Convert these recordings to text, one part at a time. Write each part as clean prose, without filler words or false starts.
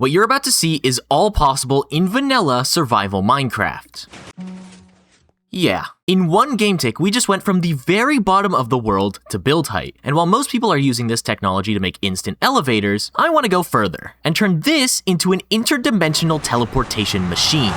What you're about to see is all possible in vanilla survival Minecraft. Yeah, in one game tick, we just went from the very bottom of the world to build height. And while most people are using this technology to make instant elevators, I want to go further and turn this into an interdimensional teleportation machine.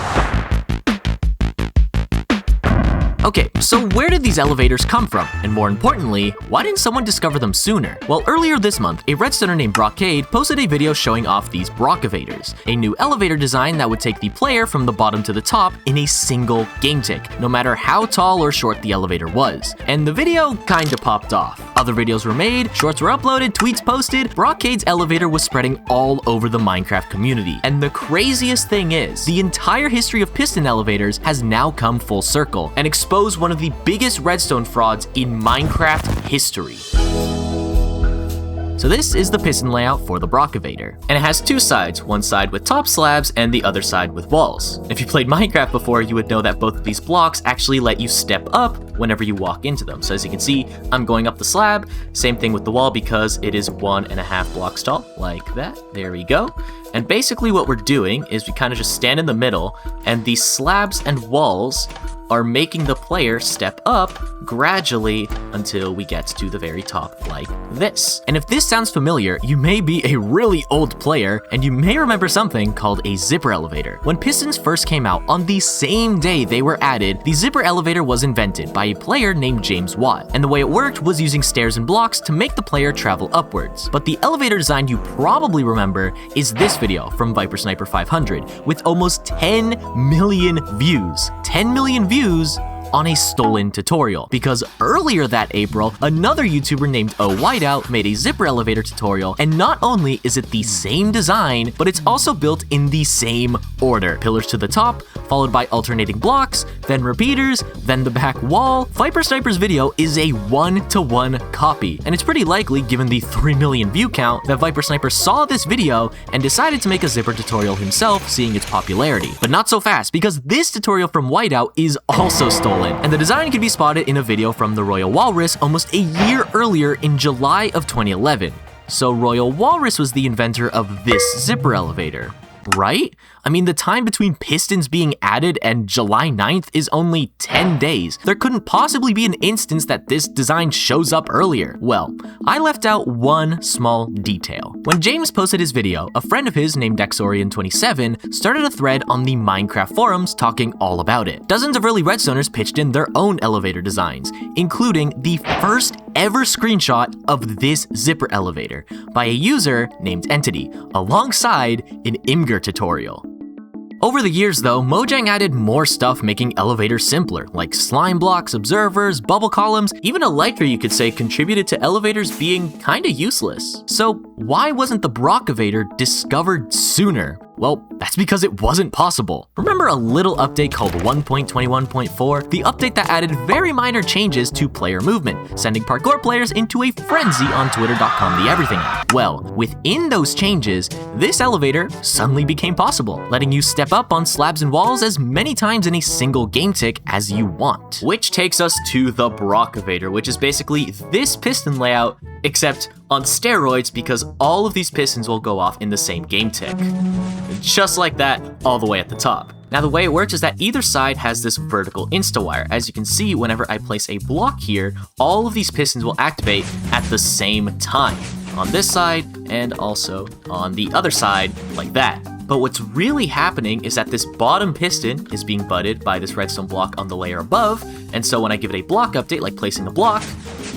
Okay, so where did these elevators come from? And more importantly, why didn't someone discover them sooner? Well, earlier this month, a redstoner named Brockavator posted a video showing off these Brockavators, a new elevator design that would take the player from the bottom to the top in a single game tick, no matter how tall or short the elevator was. And the video kinda popped off. Other videos were made, shorts were uploaded, tweets posted. Brockavator's elevator was spreading all over the Minecraft community. And the craziest thing is, the entire history of piston elevators has now come full circle and exposed one of the biggest redstone frauds in Minecraft history. So this is the piston layout for the Brockavator, and it has two sides, one side with top slabs and the other side with walls. If you played Minecraft before, you would know that both of these blocks actually let you step up whenever you walk into them. So as you can see, I'm going up the slab, same thing with the wall because it is 1.5 blocks tall, like that, there we go. And basically what we're doing is we kind of just stand in the middle, and these slabs and walls are making the player step up gradually until we get to the very top like this. And if this sounds familiar, you may be a really old player and you may remember something called a zipper elevator. When pistons first came out, on the same day they were added, the zipper elevator was invented by a player named James Watt. And the way it worked was using stairs and blocks to make the player travel upwards. But the elevator design you probably remember is this video from Viper Sniper 500 with almost 10 million views. 10 million views on a stolen tutorial, because earlier that April, another YouTuber named Whiteout made a zipper elevator tutorial, and not only is it the same design, but it's also built in the same order. Pillars to the top, followed by alternating blocks, then repeaters, then the back wall. Viper Sniper's video is a 1-to-1 copy, and it's pretty likely, given the 3 million view count, that Viper Sniper saw this video and decided to make a zipper tutorial himself, seeing its popularity. But not so fast, because this tutorial from Whiteout is also stolen. And the design can be spotted in a video from the Royal Walrus almost a year earlier in July of 2011. So Royal Walrus was the inventor of this zipper elevator, right? I mean, the time between pistons being added and July 9th is only 10 days. There couldn't possibly be an instance that this design shows up earlier. Well, I left out one small detail. When James posted his video, a friend of his named Dexorian27 started a thread on the Minecraft forums talking all about it. Dozens of early redstoners pitched in their own elevator designs, including the first ever screenshot of this zipper elevator by a user named Entity, alongside an Imgur tutorial. Over the years though, Mojang added more stuff making elevators simpler, like slime blocks, observers, bubble columns. Even a liker, you could say, contributed to elevators being kinda useless. So why wasn't the Brockavator discovered sooner? Well, that's because it wasn't possible. Remember a little update called 1.21.4? The update that added very minor changes to player movement, sending parkour players into a frenzy on Twitter.com, the everything app. Well, within those changes, this elevator suddenly became possible, letting you step up on slabs and walls as many times in a single game tick as you want. Which takes us to the Brockavator, which is basically this piston layout, except on steroids, because all of these pistons will go off in the same game tick. Just like that, all the way at the top. Now the way it works is that either side has this vertical insta-wire. As you can see, whenever I place a block here, all of these pistons will activate at the same time, on this side and also on the other side, like that. But what's really happening is that this bottom piston is being butted by this redstone block on the layer above, and so when I give it a block update, like placing a block,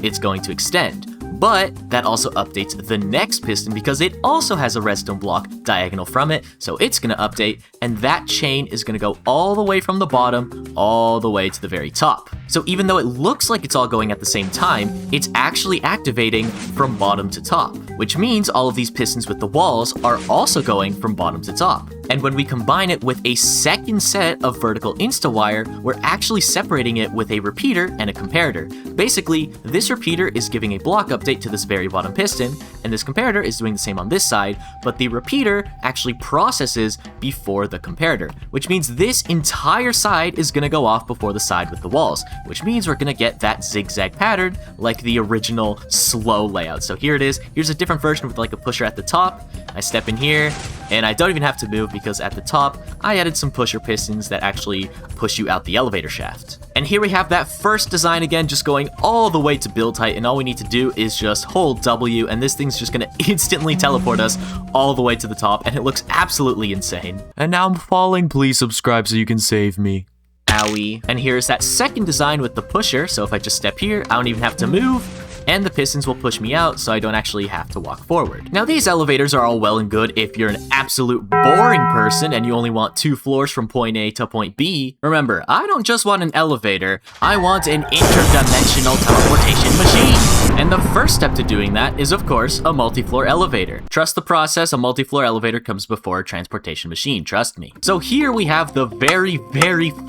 it's going to extend. But that also updates the next piston because it also has a redstone block diagonal from it, so it's going to update, and that chain is going to go all the way from the bottom all the way to the very top. So even though it looks like it's all going at the same time, it's actually activating from bottom to top, which means all of these pistons with the walls are also going from bottom to top. And when we combine it with a second set of vertical insta-wire, we're actually separating it with a repeater and a comparator. Basically, this repeater is giving a block update to this very bottom piston, and this comparator is doing the same on this side, but the repeater actually processes before the comparator, which means this entire side is going to go off before the side with the walls, which means we're going to get that zigzag pattern like the original slow layout. So here it is. Here's a different version with like a pusher at the top. I step in here, And I don't even have to move because at the top, I added some pusher pistons that actually push you out the elevator shaft. And here we have that first design again, just going all the way to build height, and all we need to do is just hold W, and this thing's just gonna instantly teleport us all the way to the top, and it looks absolutely insane. And now I'm falling, please subscribe so you can save me. Owie. And here's that second design with the pusher, so if I just step here, I don't even have to move, and the pistons will push me out so I don't actually have to walk forward. Now these elevators are all well and good if you're an absolute boring person and you only want 2 floors from point A to point B. Remember, I don't just want an elevator, I want an interdimensional teleportation machine. And the first step to doing that is, of course, a multi-floor elevator. Trust the process, a multi-floor elevator comes before a transportation machine, trust me. So here we have the very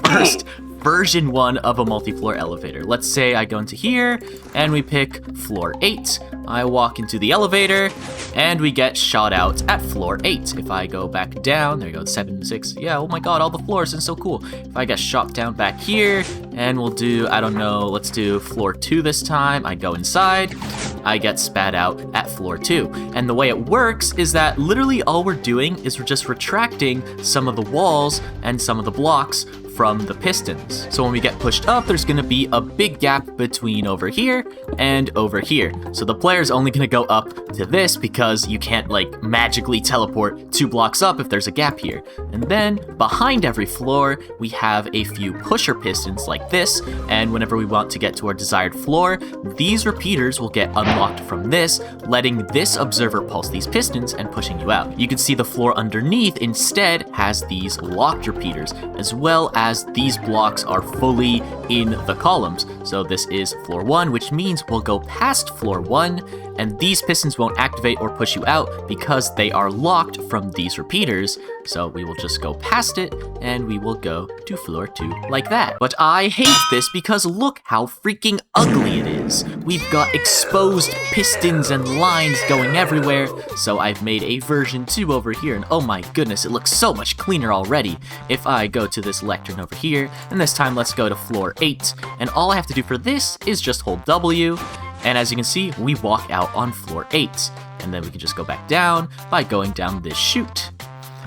first version 1 of a multi-floor elevator. Let's say I go into here and we pick floor 8. I walk into the elevator and we get shot out at floor 8. If I go back down, there you go, 7, 6. Yeah, oh my god, all the floors, it's so cool. If I get shot down back here and we'll do, I don't know, let's do floor 2 this time. I go inside, I get spat out at floor 2. And the way it works is that literally all we're doing is we're just retracting some of the walls and some of the blocks from the pistons. So when we get pushed up, there's gonna be a big gap between over here and over here. So the player's only gonna go up to this because you can't like magically teleport 2 blocks up if there's a gap here. And then behind every floor, we have a few pusher pistons like this. And whenever we want to get to our desired floor, these repeaters will get unlocked from this, letting this observer pulse these pistons and pushing you out. You can see the floor underneath instead has these locked repeaters, as well as these blocks are fully in the columns. So this is floor 1, which means we'll go past floor 1, and these pistons won't activate or push you out because they are locked from these repeaters. So we will just go past it, and we will go to floor 2 like that. But I hate this because look how freaking ugly it is. We've got exposed pistons and lines going everywhere, so I've made a version 2 over here, and oh my goodness, it looks so much cleaner already. If I go to this lectern over here, and this time let's go to floor 8, and all I have to do for this is just hold W, and as you can see, we walk out on floor 8, and then we can just go back down by going down this chute.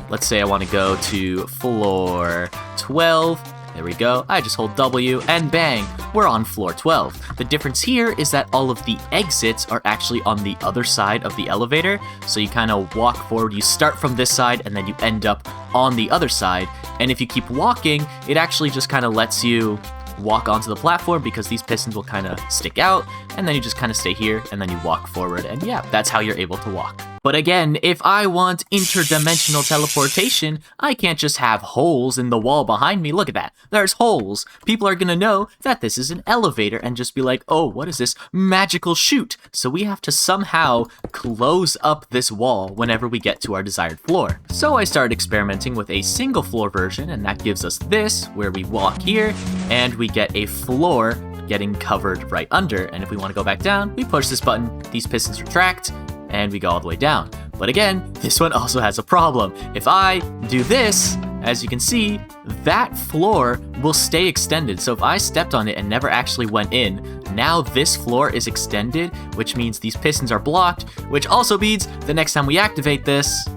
Let's say I want to go to floor 12. There we go. I just hold W and bang, we're on floor 12. The difference here is that all of the exits are actually on the other side of the elevator. So you kind of walk forward, you start from this side and then you end up on the other side. And if you keep walking, it actually just kind of lets you walk onto the platform because these pistons will kind of stick out, and then you just kind of stay here and then you walk forward, and yeah, that's how you're able to walk. But again, if I want interdimensional teleportation, I can't just have holes in the wall behind me. Look at that. There's holes. People are gonna know that this is an elevator and just be like, oh, what is this magical chute? So we have to somehow close up this wall whenever we get to our desired floor. So I started experimenting with a single floor version, and that gives us this, where we walk here and we get a floor getting covered right under. And if we want to go back down, we push this button, these pistons retract, and we go all the way down. But again, this one also has a problem. If I do this, as you can see, that floor will stay extended. So if I stepped on it and never actually went in, now this floor is extended, which means these pistons are blocked, which also means the next time we activate this,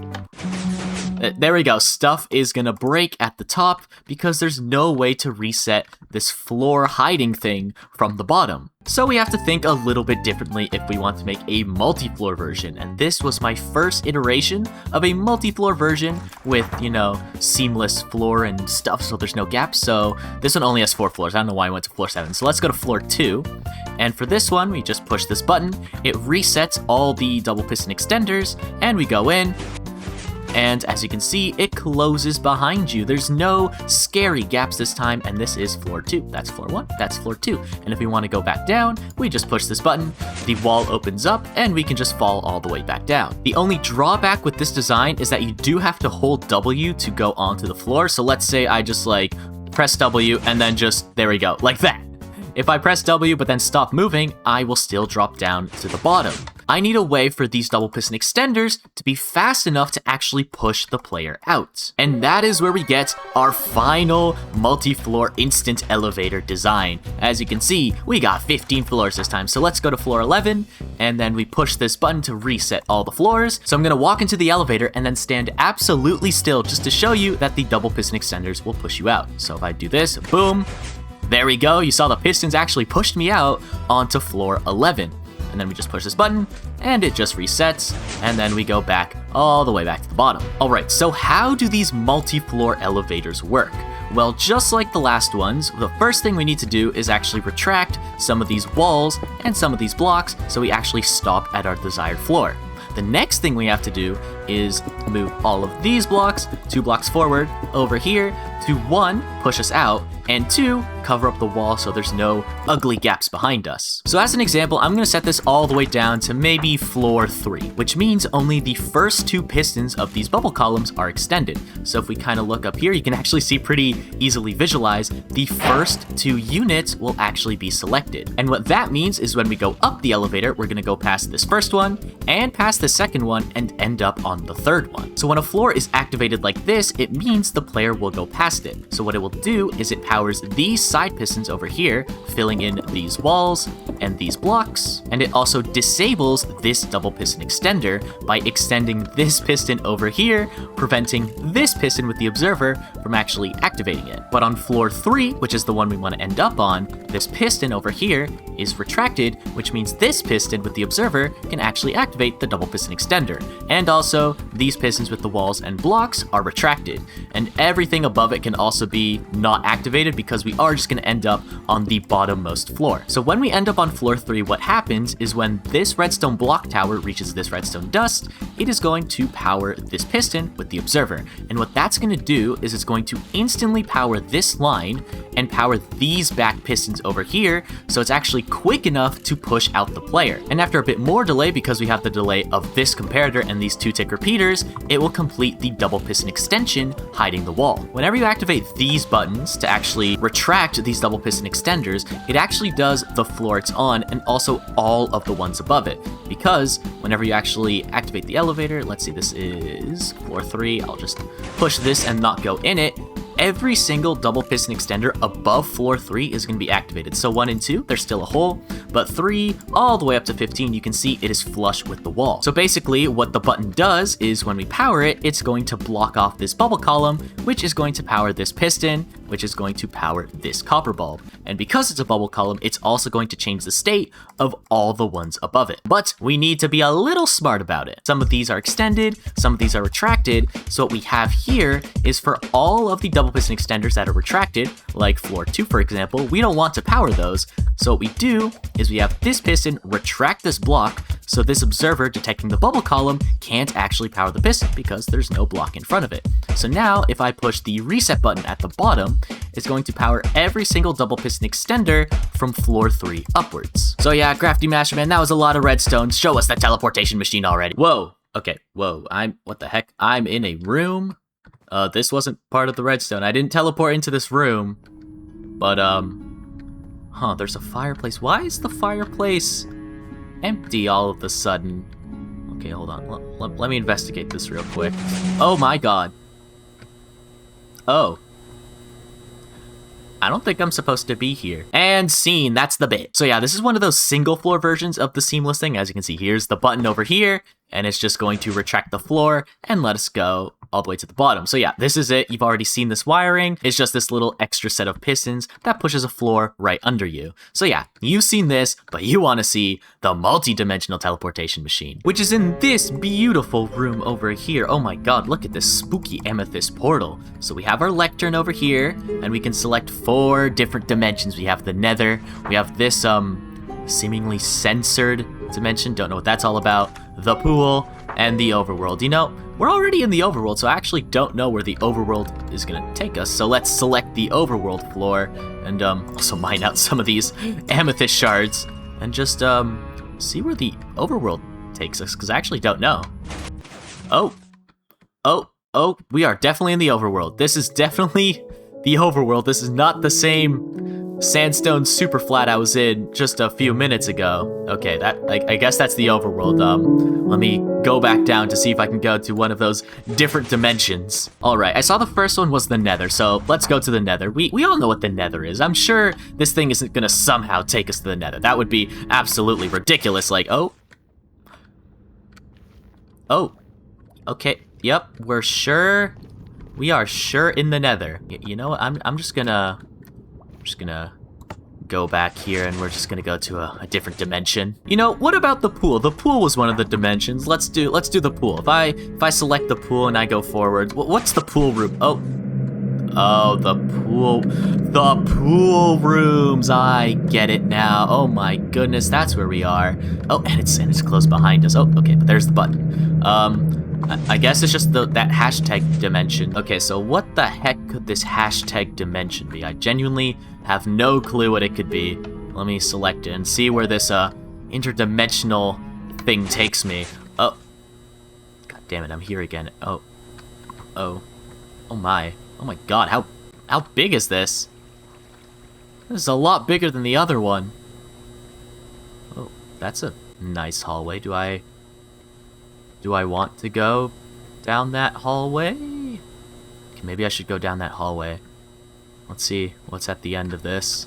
there we go, stuff is gonna break at the top because there's no way to reset this floor hiding thing from the bottom. So we have to think a little bit differently if we want to make a multi-floor version, and this was my first iteration of a multi-floor version with, you know, seamless floor and stuff, so there's no gaps. So this one only has 4 floors. I don't know why I went to floor 7. So let's go to floor 2. And for this one, we just push this button. It resets all the double piston extenders, and we go in. And as you can see, it closes behind you. There's no scary gaps this time, and this is floor 2. That's floor 1, that's floor 2. And if we want to go back down, we just push this button, the wall opens up, and we can just fall all the way back down. The only drawback with this design is that you do have to hold W to go onto the floor. So let's say I just like press W and then just, there we go, like that. If I press W but then stop moving, I will still drop down to the bottom. I need a way for these double piston extenders to be fast enough to actually push the player out. And that is where we get our final multi-floor instant elevator design. As you can see, we got 15 floors this time. So let's go to floor 11, and then we push this button to reset all the floors. So I'm gonna walk into the elevator and then stand absolutely still just to show you that the double piston extenders will push you out. So if I do this, boom, there we go. You saw the pistons actually pushed me out onto floor 11. And then we just push this button, and it just resets, and then we go back all the way back to the bottom. Alright, so how do these multi-floor elevators work? Well, just like the last ones, the first thing we need to do is actually retract some of these walls and some of these blocks so we actually stop at our desired floor. The next thing we have to do is move all of these blocks 2 blocks forward over here to 1, push us out, and 2, cover up the wall so there's no ugly gaps behind us. So as an example, I'm gonna set this all the way down to maybe floor 3, which means only the first 2 pistons of these bubble columns are extended. So if we kind of look up here, you can actually see pretty easily visualize the first 2 units will actually be selected. And what that means is when we go up the elevator, we're gonna go past this first one and past the second one and end up on the third one. So when a floor is activated like this, it means the player will go past it. So what it will do is it powers these side pistons over here, filling in these walls and these blocks, and it also disables this double piston extender by extending this piston over here, preventing this piston with the observer from actually activating it. But on floor 3, which is the one we want to end up on, this piston over here is retracted, which means this piston with the observer can actually activate the double piston extender. And also, these pistons with the walls and blocks are retracted, and everything above it can also be not activated because we are just going to end up on the bottommost floor. So when we end up on floor 3, what happens is when this redstone block tower reaches this redstone dust, it is going to power this piston with the observer. And what that's going to do is it's going to instantly power this line and power these back pistons over here, so it's actually quick enough to push out the player. And after a bit more delay, because we have the delay of this comparator and these 2 tick repeaters, it will complete the double piston extension, hiding the wall. Whenever you activate these buttons to actually retract these double piston extenders, it actually does the floor it's on and also all of the ones above it. Because whenever you actually activate the elevator, let's see, this is floor 3, I'll just push this and not go in it. Every single double piston extender above floor 3 is going to be activated. So 1 and 2, there's still a hole, but 3 all the way up to 15, you can see it is flush with the wall. So basically what the button does is when we power it, it's going to block off this bubble column, which is going to power this piston, which is going to power this copper bulb. And because it's a bubble column, it's also going to change the state of all the ones above it. But we need to be a little smart about it. Some of these are extended, some of these are retracted. So what we have here is for all of the double piston extenders that are retracted, like floor 2 for example, we don't want to power those. So what we do is we have this piston retract this block, so this observer detecting the bubble column can't actually power the piston because there's no block in front of it. So now if I push the reset button at the bottom, it's going to power every single double piston extender from floor 3 upwards. So yeah, CraftyMasterman, that was a lot of redstone. Show us the teleportation machine already. Whoa, okay, whoa, what the heck? I'm in a room? This wasn't part of the redstone. I didn't teleport into this room, but there's a fireplace. Why is the fireplace empty all of a sudden? Okay, hold on. Let me investigate this real quick. Oh my god. Oh. I don't think I'm supposed to be here. And scene, that's the bit. So yeah, this is one of those single floor versions of the seamless thing. As you can see, here's the button over here, and it's just going to retract the floor and let us go all the way to the bottom. So yeah, this is it. You've already seen this wiring. It's just this little extra set of pistons that pushes a floor right under you. So yeah, you've seen this, but you want to see the multi-dimensional teleportation machine, which is in this beautiful room over here. Oh my god, look at this spooky amethyst portal. So we have our lectern over here, and we can select 4 different dimensions. We have the nether, we have this seemingly censored dimension, don't know what that's all about, the pool, and the overworld. You know, we're already in the overworld, so I actually don't know where the overworld is gonna take us. So let's select the overworld floor and also mine out some of these amethyst shards and just see where the overworld takes us, because I actually don't know. Oh, we are definitely in the overworld. This is definitely the overworld. This is not the same sandstone super flat I was in just a few minutes ago. Okay, I guess that's the overworld. Let me go back down to see if I can go to one of those different dimensions. All right, I saw the first one was the nether, so let's go to the nether. We all know what the nether is. I'm sure this thing isn't gonna somehow take us to the nether. That would be absolutely ridiculous. Like, oh, okay, yep, we are sure in the nether. You know what, I'm just gonna go back here and we're just gonna go to a different dimension. You know, what about the pool? The pool was one of the dimensions. Let's do the pool. If I select the pool and I go forward, what's the pool room? Oh, the pool rooms. I get it now. Oh my goodness, that's where we are. Oh, and it's close behind us. Oh, okay, but there's the button. I guess it's just that hashtag dimension. Okay, so what the heck could this hashtag dimension be? I genuinely have no clue what it could be. Let me select it and see where this interdimensional thing takes me. Oh, god damn it, I'm here again. Oh my god, how big is this? This is a lot bigger than the other one. Oh, that's a nice hallway. Do I want to go down that hallway? Okay, maybe I should go down that hallway. Let's see what's at the end of this.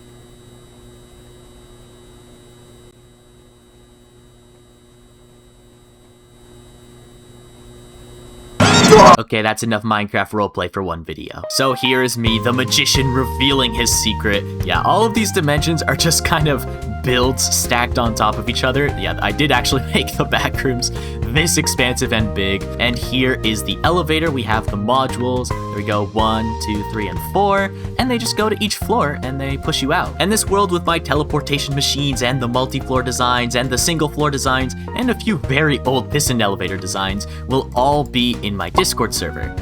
Okay, that's enough Minecraft roleplay for one video. So here is me, the magician, revealing his secret. Yeah, all of these dimensions are just kind of builds stacked on top of each other. Yeah, I did actually make the back rooms this expansive and big. And here is the elevator. We have the modules. There we go, 1, 2, 3, and 4. And they just go to each floor and they push you out. And this world with my teleportation machines and the multi-floor designs and the single floor designs and a few very old piston elevator designs will all be in my Discord server.